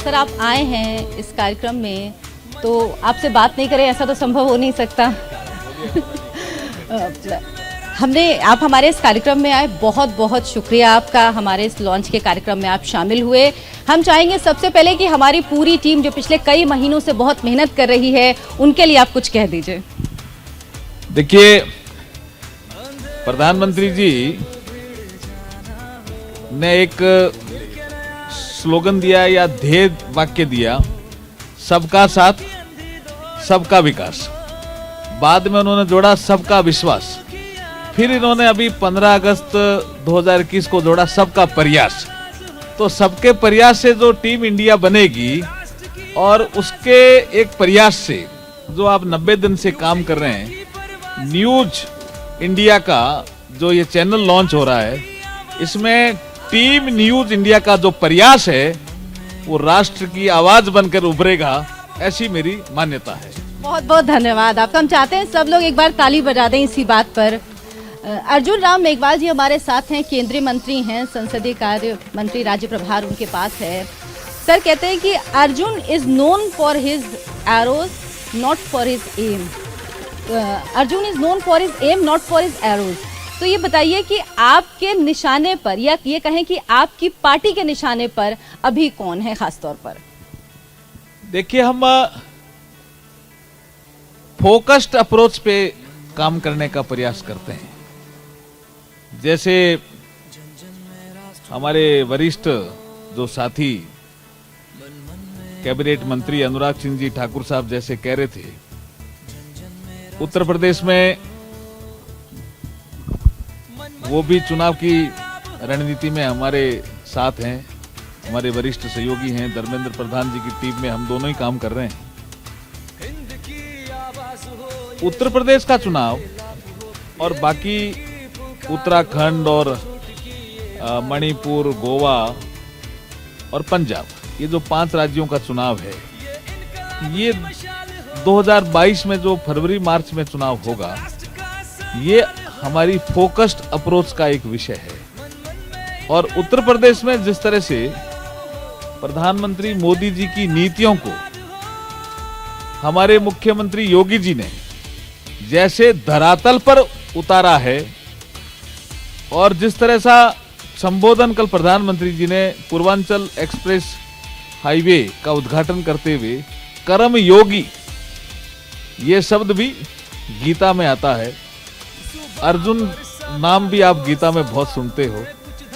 Sir आप आए हैं इस कार्यक्रम में तो आपसे बात नहीं करें ऐसा तो संभव हो नहीं सकता। आप हमारे इस कार्यक्रम में आए, बहुत बहुत शुक्रिया आपका, हमारे इस लॉन्च के कार्यक्रम में आप शामिल हुए। हम चाहेंगे सबसे पहले कि हमारी पूरी टीम जो पिछले कई महीनों से बहुत मेहनत कर रही है उनके लिए आप कुछ कह दीजिए। देखिए, प्रधानमंत्री जी ने एक स्लोगन दिया या ध्येय वाक्य दिया, सबका साथ सबका विकास। बाद में उन्होंने जोड़ा सबका विश्वास। फिर इन्होंने अभी 15 अगस्त 2021 को जोड़ा सबका प्रयास। तो सबके प्रयास से जो टीम इंडिया बनेगी और उसके एक प्रयास से जो आप 90 दिन से काम कर रहे हैं, न्यूज इंडिया का जो ये चैनल लॉन्च हो रहा है, इसमें टीम न्यूज इंडिया का जो प्रयास है वो राष्ट्र की आवाज बनकर उभरेगा, ऐसी मेरी मान्यता है। बहुत बहुत धन्यवाद आपका। हम चाहते हैं सब लोग एक बार ताली बजा दें इसी बात पर। अर्जुन राम मेघवाल जी हमारे साथ हैं, केंद्रीय मंत्री हैं, संसदीय कार्य मंत्री, राज्य प्रभार उनके पास है। सर कहते हैं कि Arjun is known for his arrows not for his aim. Arjun is known for his am not for his arrows. तो ये बताइए कि आपके निशाने पर, या ये कहें कि आपकी पार्टी के निशाने पर अभी कौन है खास तौर पर? देखिए, हम फोकस्ड अप्रोच पे काम करने का प्रयास करते हैं। जैसे हमारे वरिष्ठ जो साथी कैबिनेट मंत्री अनुराग सिंह जी ठाकुर साहब जैसे कह रहे थे, उत्तर प्रदेश में वो भी चुनाव की रणनीति में हमारे साथ हैं, हमारे वरिष्ठ सहयोगी हैं, धर्मेंद्र प्रधान जी की टीम में हम दोनों ही काम कर रहे हैं। उत्तर प्रदेश का चुनाव और बाकी उत्तराखंड और मणिपुर, गोवा और पंजाब, ये जो 5 राज्यों का चुनाव है, ये 2022 में जो फरवरी मार्च में चुनाव होगा, ये हमारी फोकस्ड अप्रोच का एक विषय है। और उत्तर प्रदेश में जिस तरह से प्रधानमंत्री मोदी जी की नीतियों को हमारे मुख्यमंत्री योगी जी ने जैसे धरातल पर उतारा है, और जिस तरह सा संबोधन कल प्रधानमंत्री जी ने पूर्वांचल एक्सप्रेस हाईवे का उद्घाटन करते हुए कर्म योगी, ये शब्द भी गीता में आता है। अर्जुन नाम भी आप गीता में बहुत सुनते हो।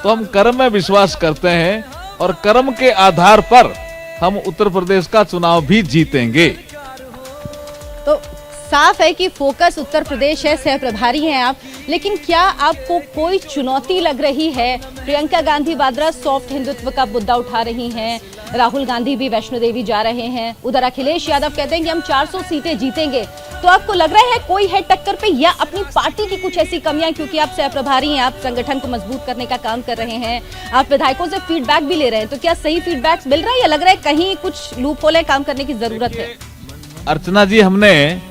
तो हम कर्म में विश्वास करते हैं और कर्म के आधार पर हम उत्तर प्रदेश का चुनाव भी जीतेंगे। तो साफ है कि फोकस उत्तर प्रदेश है, सह प्रभारी हैं आप, लेकिन क्या आपको कोई चुनौती लग रही है? प्रियंका गांधी वाड्रा सॉफ्ट हिंदुत्व का मुद्दा उठा रही हैं, राहुल गांधी भी वैष्णो देवी जा रहे हैं, उधर अखिलेश यादव कहते हैं कि हम 400 सीटें जीतेंगे। तो आपको लग रहा है कोई है टक्कर पे, या अपनी पार्टी की कुछ ऐसी कमियां, क्योंकि आप सह प्रभारी हैं, आप संगठन को मजबूत करने का काम कर रहे हैं, आप विधायकों से फीडबैक भी ले रहे हैं, तो क्या सही फीडबैक मिल रहा है या लग रहा है कहीं कुछ लूप होल है, काम करने की जरूरत है? अर्चना जी, हमने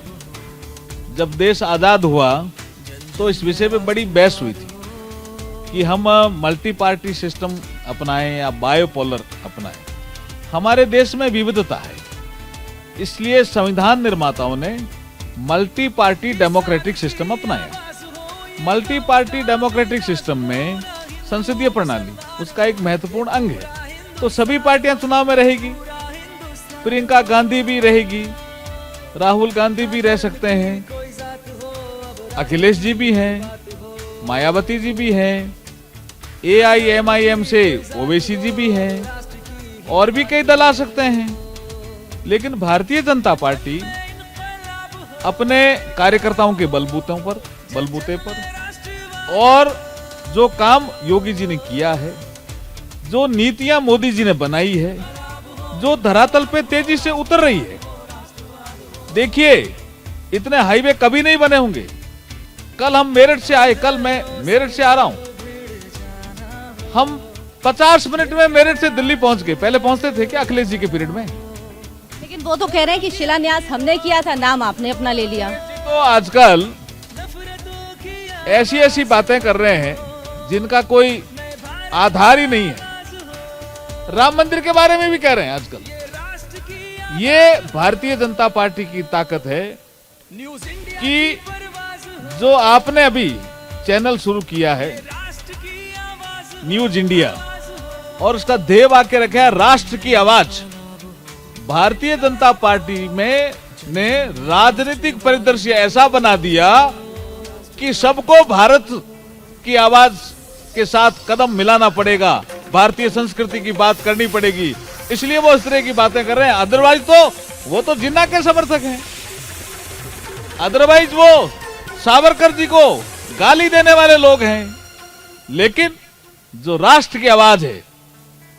जब देश आजाद हुआ तो इस विषय पे बड़ी बहस हुई थी कि हम मल्टी पार्टी सिस्टम अपनाएं या बायोपोलर अपनाएं। हमारे देश में विविधता है, इसलिए संविधान निर्माताओं ने मल्टी पार्टी डेमोक्रेटिक सिस्टम अपनाया। मल्टी पार्टी डेमोक्रेटिक सिस्टम में संसदीय प्रणाली उसका एक महत्वपूर्ण अंग है। तो सभी पार्टियां चुनाव में रहेगी, प्रियंका गांधी भी रहेगी, राहुल गांधी भी रह सकते हैं, अखिलेश जी भी हैं, मायावती जी भी हैं, AIMIM से ओवैसी जी भी हैं, और भी कई दल आ सकते हैं। लेकिन भारतीय जनता पार्टी अपने कार्यकर्ताओं के बलबूते पर और जो काम योगी जी ने किया है, जो नीतियां मोदी जी ने बनाई है, जो धरातल पे तेजी से उतर रही है। देखिए, इतने हाईवे कभी नहीं बने होंगे। कल हम मेरठ से आए, कल मैं मेरठ से आ रहा हूं, हम 50 मिनट में मेरठ से दिल्ली पहुंच गए। पहले पहुंचते थे क्या अखिलेश जी के पीरियड में? लेकिन वो तो कह रहे हैं कि शिलान्यास हमने किया था, नाम आपने अपना ले लिया। तो आजकल ऐसी बातें कर रहे हैं जिनका कोई आधार ही नहीं है। राम मंदिर के बारे में भी कह रहे हैं आजकल। ये भारतीय जनता पार्टी की ताकत है कि जो आपने अभी चैनल शुरू किया है न्यूज इंडिया, और उसका ध्येय वाक्य रखा है राष्ट्र की आवाज। भारतीय जनता पार्टी में ने राजनीतिक परिदृश्य ऐसा बना दिया कि सबको भारत की आवाज के साथ कदम मिलाना पड़ेगा, भारतीय संस्कृति की बात करनी पड़ेगी, इसलिए वो इस तरह की बातें कर रहे हैं। अदरवाइज तो वो तो जिन्ना के समर्थक हैं, अदरवाइज वो सावरकर जी को गाली देने वाले लोग हैं। लेकिन जो राष्ट्र की आवाज है,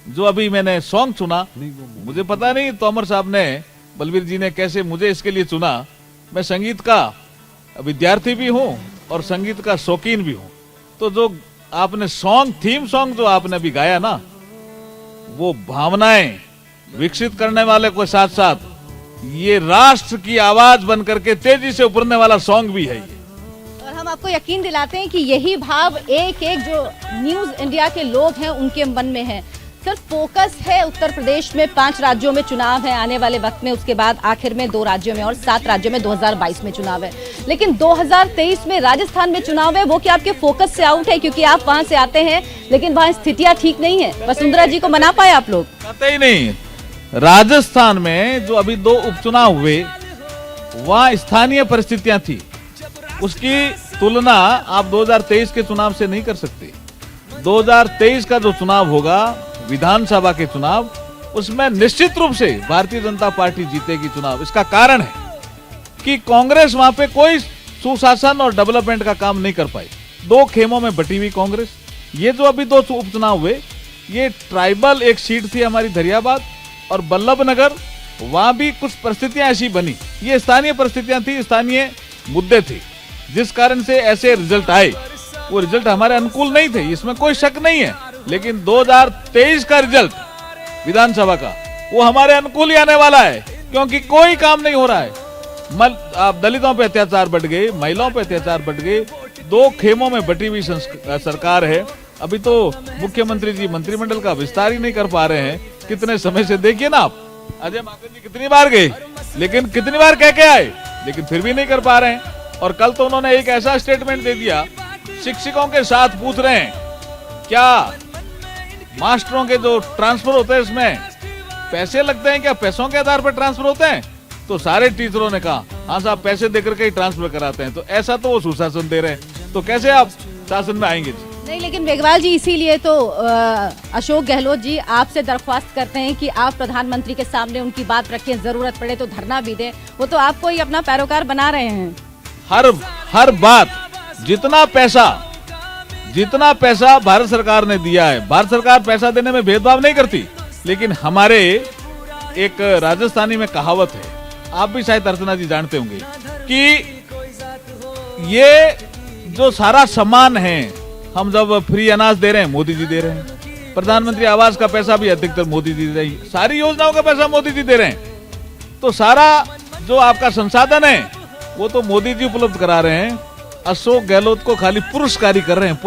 जो अभी मैंने सॉन्ग सुना, मुझे पता नहीं तोमर साहब ने, बलबीर जी ने कैसे मुझे इसके लिए चुना। मैं संगीत का विद्यार्थी भी हूं और संगीत का शौकीन भी हूं। तो जो आपने सॉन्ग, थीम सॉन्ग जो आपने अभी गाया ना, वो भावनाएं विकसित करने वाले के साथ साथ ये राष्ट्र की आवाज बन करके तेजी से उभरने वाला सॉन्ग भी है ये। और हम आपको यकीन दिलाते हैं कि यही भाव एक एक जो न्यूज इंडिया के लोग हैं उनके मन में है। सर, फोकस है उत्तर प्रदेश में, 5 राज्यों में चुनाव है आने वाले वक्त में, उसके बाद आखिर में 2 राज्यों में और 7 राज्यों में 2022 में चुनाव है। लेकिन 2023 में राजस्थान में चुनाव है, वो क्या आपके फोकस से आउट है? क्योंकि आप वहां से आते हैं, लेकिन वहां स्थितियां ठीक नहीं है। वसुंधरा जी को मना पाए आप लोग? कतई नहीं। राजस्थान में जो अभी 2 उपचुनाव हुए, वहां स्थानीय परिस्थितियां थी, उसकी तुलना आप 2023 के चुनाव से नहीं कर सकते। 2023 का जो चुनाव होगा, विधानसभा के चुनाव, उसमें निश्चित रूप से भारतीय जनता पार्टी जीतेगी चुनाव। इसका कारण है कि कांग्रेस वहां पे कोई सुशासन और डेवलपमेंट का काम नहीं कर पाई। 2 खेमों में बटी हुई कांग्रेस। ये जो अभी 2 उपचुनाव हुए, ये ट्राइबल एक सीट थी हमारी धरियाबाद और बल्लभनगर, वहां भी कुछ परिस्थितियां ऐसी बनी। ये स्थानीय परिस्थितियां थी, स्थानीय मुद्दे थे, जिस कारण से ऐसे रिजल्ट आए। वो रिजल्ट हमारे अनुकूल नहीं थे, इसमें कोई शक नहीं है। लेकिन 2023 का रिजल्ट विधानसभा का, वो हमारे अनुकूल ही आने वाला है, क्योंकि कोई काम नहीं हो रहा है। आप दलितों पे अत्याचार बढ़ गए, महिलाओं पे अत्याचार बढ़ गए, 2 खेमों में बटी हुई सरकार है। अभी तो मुख्यमंत्री जी मंत्रिमंडल का विस्तार ही नहीं कर पा रहे हैं। कितने समय से देखिए ना आप, अजय माकन जी कितनी बार गए, लेकिन कितनी बार कह के आए, लेकिन फिर भी नहीं कर पा रहे हैं। और कल तो उन्होंने एक ऐसा स्टेटमेंट दे दिया, शिक्षकों के साथ पूछ रहे हैं क्या मास्टरों के जो ट्रांसफर होते हैं इसमें पैसे लगते हैं क्या, पैसों के आधार पर ट्रांसफर होते हैं? तो सारे टीचरों ने कहा हाँ साहब, पैसे देकर के ही ट्रांसफर कराते हैं। तो ऐसा तो वो सुशासन दे रहे हैं, तो कैसे आप शासन में आएंगे जी? नहीं, लेकिन मेघवाल जी, इसीलिए तो अशोक गहलोत जी आपसे दरख्वास्त करते हैं कि आप प्रधानमंत्री के सामने उनकी बात रखें, जरूरत पड़े तो धरना भी दें। वो तो आपको ही अपना पैरोकार बना रहे हैं। हर बात, जितना पैसा भारत सरकार ने दिया है, भारत सरकार पैसा देने में भेदभाव नहीं करती। लेकिन हमारे एक राजस्थानी में कहावत है, आप भी शायद अर्चना जी जानते होंगे, कि ये जो सारा सामान है, हम जब फ्री अनाज दे रहे हैं मोदी जी दे रहे हैं, प्रधानमंत्री आवास का पैसा भी अधिकतर मोदी जी दे रही, सारी योजनाओं का पैसा मोदी जी दे रहे हैं। तो सारा जो आपका संसाधन है वो तो मोदी जी उपलब्ध करा रहे हैं। अशोक गहलोत को खाली पुरस्कारी कर रहे हैं,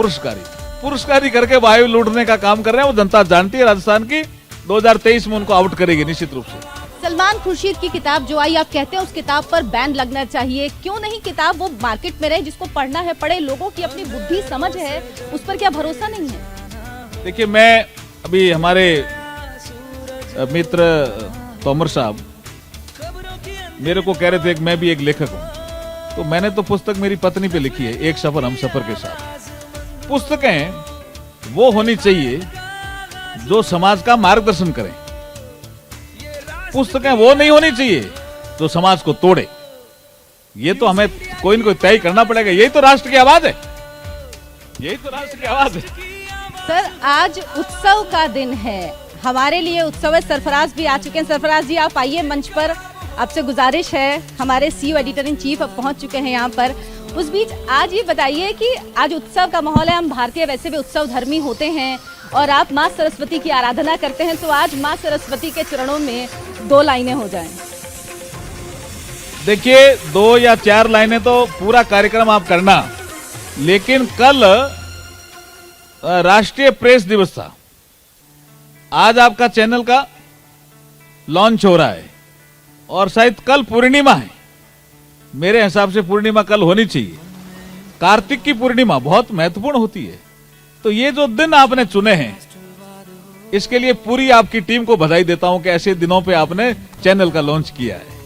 पुरस्कारी करके वायु लूटने का काम कर रहे हैं। वो जनता जानती है राजस्थान की, 2023 में उनको आउट करेगी निश्चित रूप से। सलमान खुर्शीद की किताब जो आई, आप कहते हैं उस किताब पर बैन लगना चाहिए, क्यों नहीं? किताब वो मार्केट में रहे, जिसको पढ़ना है पढ़े, लोगों की अपनी बुद्धि समझ है, उस पर क्या भरोसा नहीं है? देखिए, मैं अभी हमारे मित्र तोमर साहब मेरे को कह रहे थे कि मैं भी एक लेखक हूं, तो मैंने तो पुस्तक मेरी पत्नी पे लिखी है, एक सफर हम सफर के साथ। पुस्तकें वो होनी चाहिए जो समाज का मार्गदर्शन करें, पुस्तकें वो नहीं होनी चाहिए जो समाज को तोड़े। ये तो हमें कोई न कोई तय करना पड़ेगा। यही तो राष्ट्र की आवाज है, यही तो राष्ट्र की आवाज है। सर, आज उत्सव का दिन है, हमारे लिए उत्सव है। सरफराज भी आ चुके हैं। सरफराज जी, आप आइए मंच पर, आपसे गुजारिश है। हमारे सीईओ एडिटर इन चीफ अब पहुंच चुके हैं यहाँ पर। उस बीच आज ये बताइए कि आज उत्सव का माहौल है, हम भारतीय वैसे भी उत्सव धर्मी होते हैं और आप माँ सरस्वती की आराधना करते हैं, तो आज माँ सरस्वती के चरणों में 2 लाइनें हो जाएं। देखिए, 2 या 4 लाइनें तो पूरा कार्यक्रम आप करना, लेकिन कल राष्ट्रीय प्रेस दिवस था आज आपका चैनल का लॉन्च हो रहा है और शायद कल पूर्णिमा है। मेरे हिसाब से पूर्णिमा कल होनी चाहिए। कार्तिक की पूर्णिमा बहुत महत्वपूर्ण होती है। तो ये जो दिन आपने चुने हैं, इसके लिए पूरी आपकी टीम को बधाई देता हूं कि ऐसे दिनों पे आपने चैनल का लॉन्च किया है।